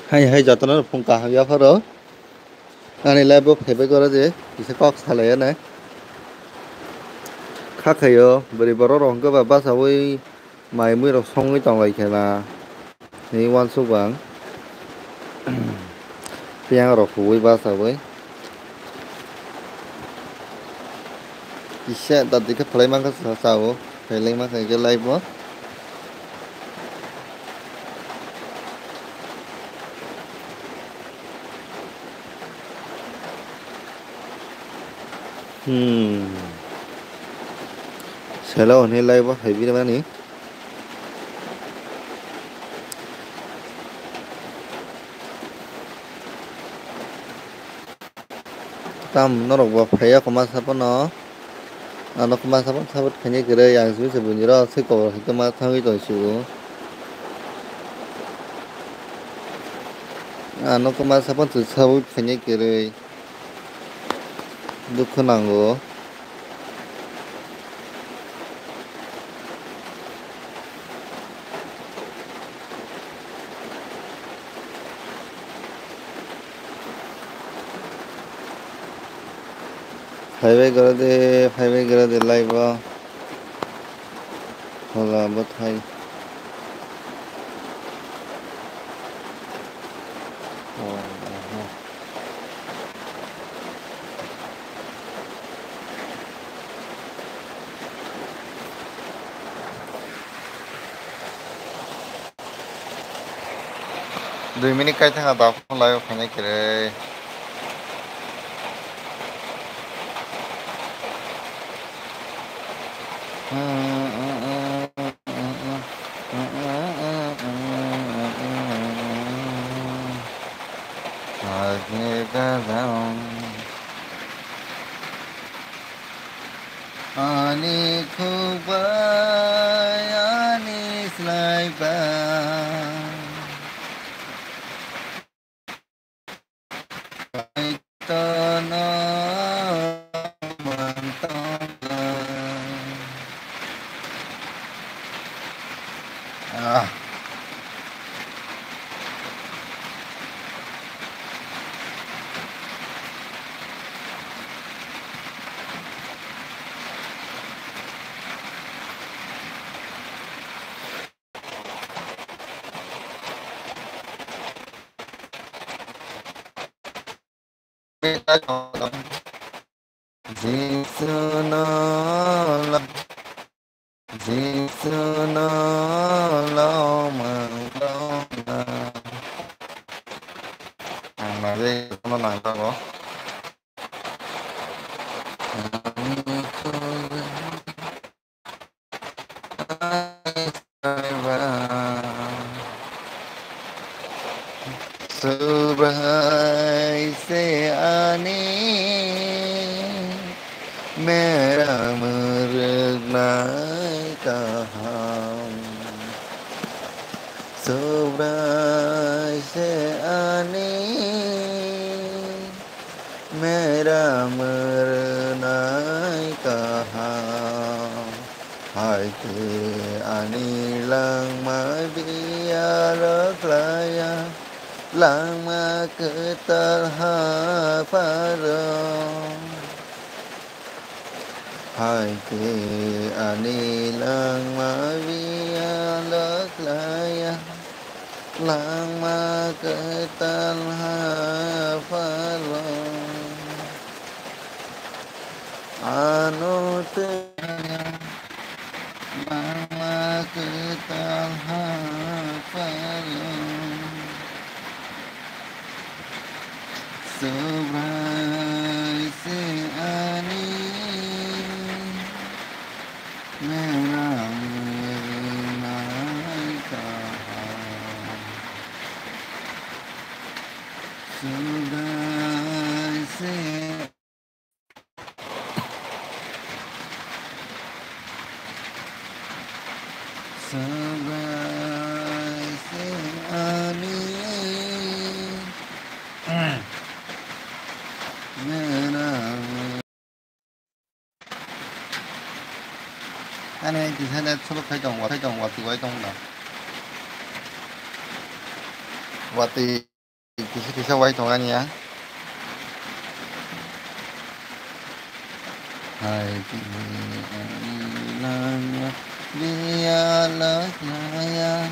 hay hay giờ tao nó phong cả giờ phát rồi anh này lại bốc hết bây giờ gì thì sẽ có xả lệ này khác hay yo bởi vì rồi cái bà sao với mày mới được xong cái tròn này thì là thì quan số vàng piang rồi phụ với bà sao với chỉ sẽ đặt cái play mang cái sao phải lên mang cái live đó sẽ lâu hơn live đó phải video này tam nó được phải có mà sao nó nó có mà sao cái này cái đấy yang suy sẽ đó sẽ có cái mà thằng cái tuổi số nó có mà sao từ sau cái này cái đấy दुख नांगौ फायबाय गरदे लाइबा होला बताय दुई minute काय थाङा दा fun live फायनाय केरे Ani kubay ani slaiba tono mantola Jisuna lama lama mà đây nó làm sao có सुबह से आने मेरा मरना कहाँ सुबह से आने मेरा मरना कहाँ hai ke ani lang ma biya raklaya lang ma ketal ha paro hai ke ani lang ma biya raklaya lang ma ketal ha paro anu te Mama ketal hafalon Sobrai se ani Merah merenai kahar Sobrai se Sabay se ani mera anh em thì thế số lúc thấy chồng và thì quay trong là và thì Kisa wai tonga niya. Hai nanya dialah naya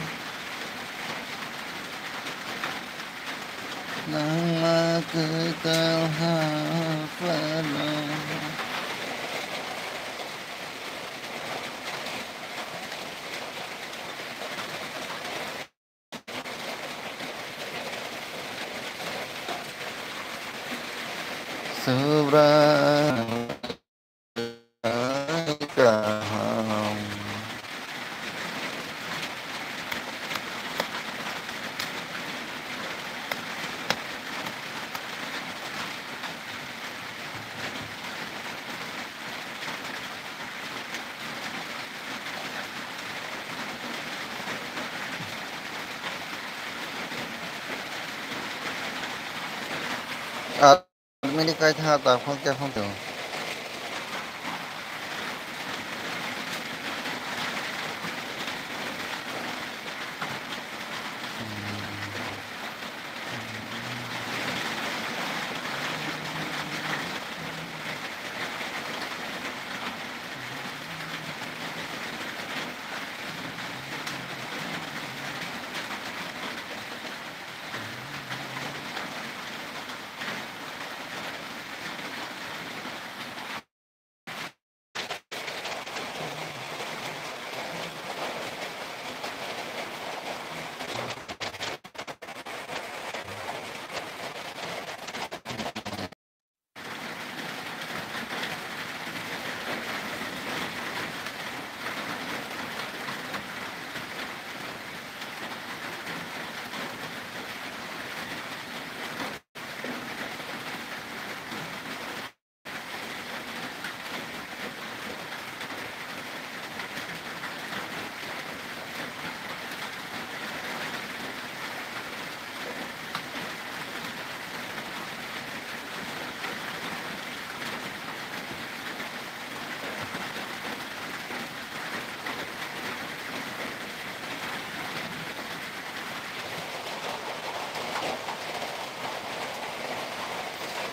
nama keterhafalan. Seberang kaham Admin kai tha ta phong kya phong tu.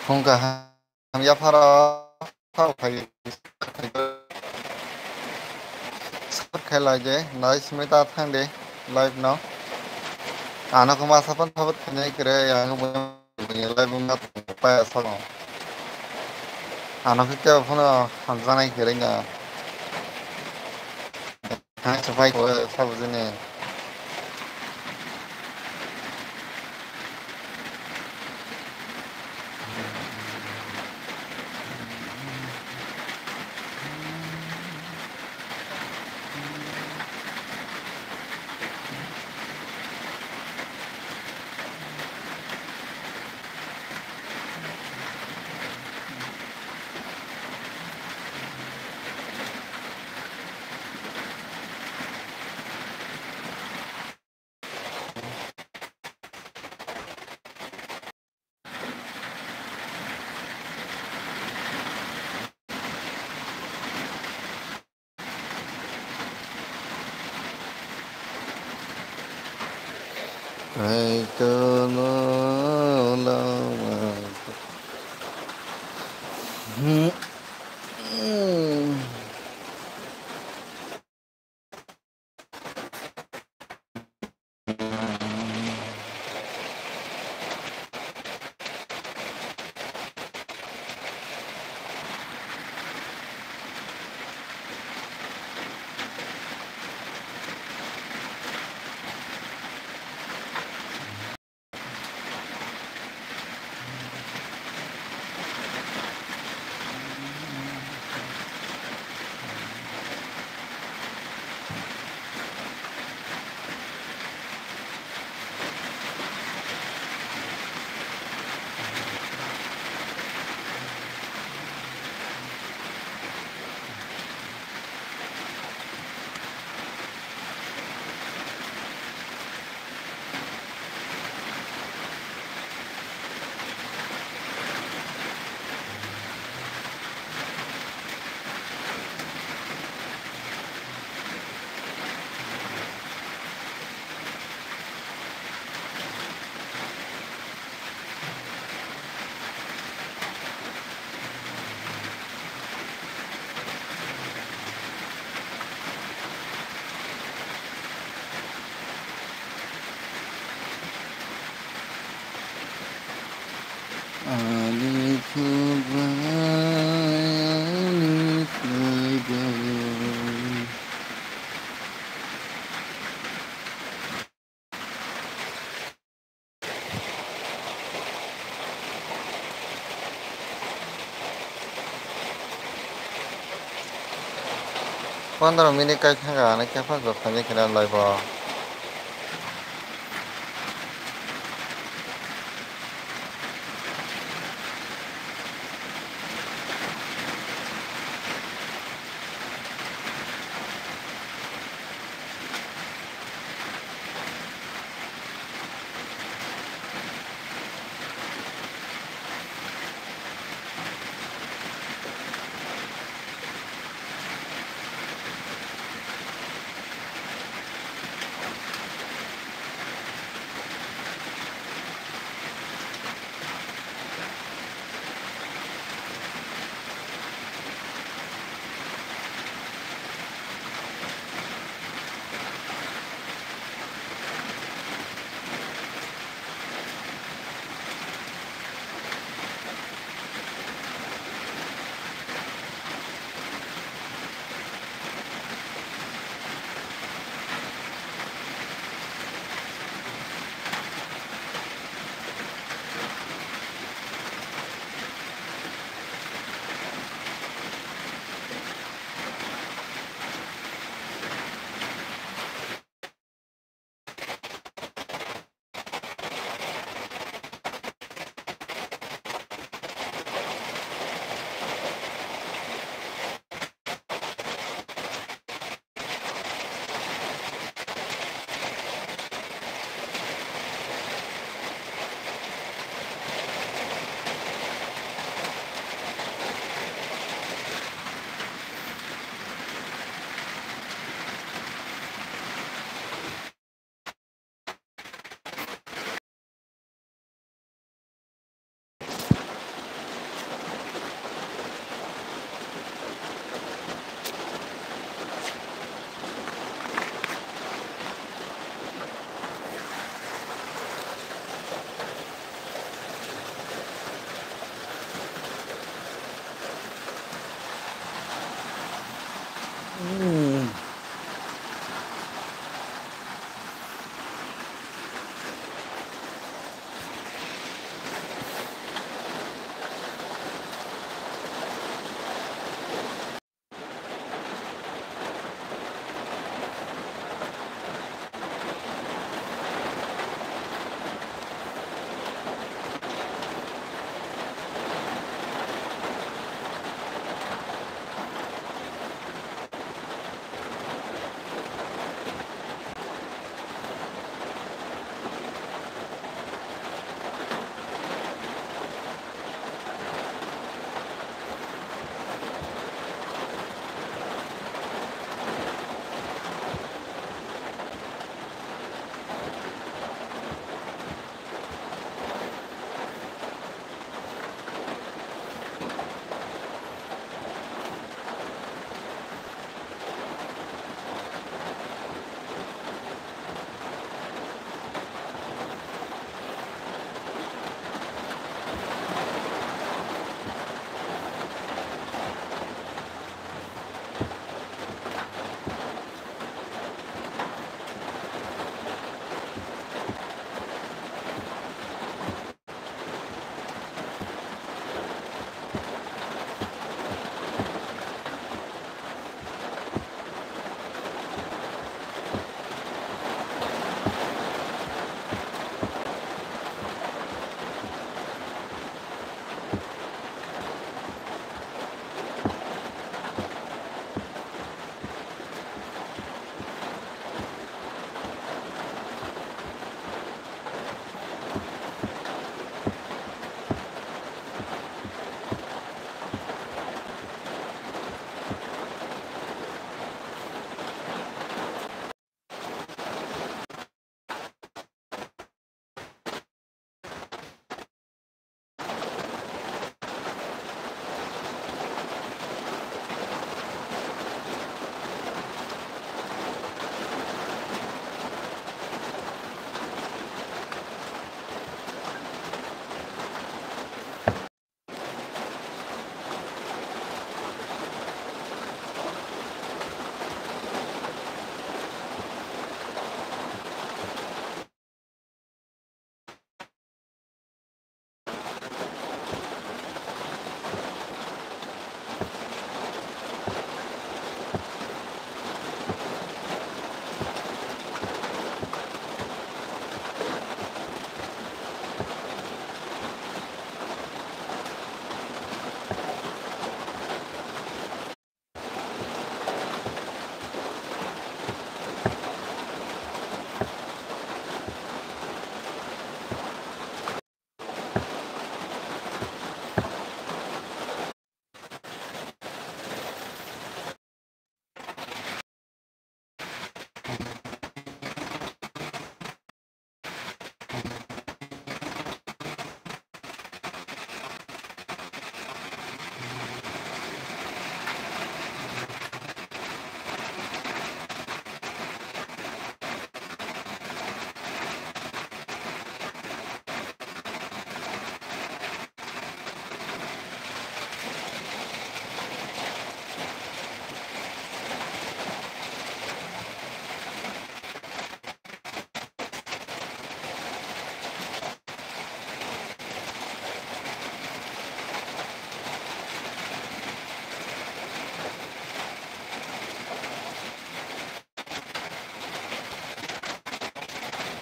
Phong ka ham ya phara phao khai sắp khai lại je nói smita thang de live no. Ano kuma sapan thabat khanyai kre yang mo live ma pa sa no. Ano kya phone hanjanai kre nga. Ha safai ko sabujene. Hai tono lama. Ali Kubani 15 minute કઈ ખાગા ને કે ફાગો ખાલી કરા live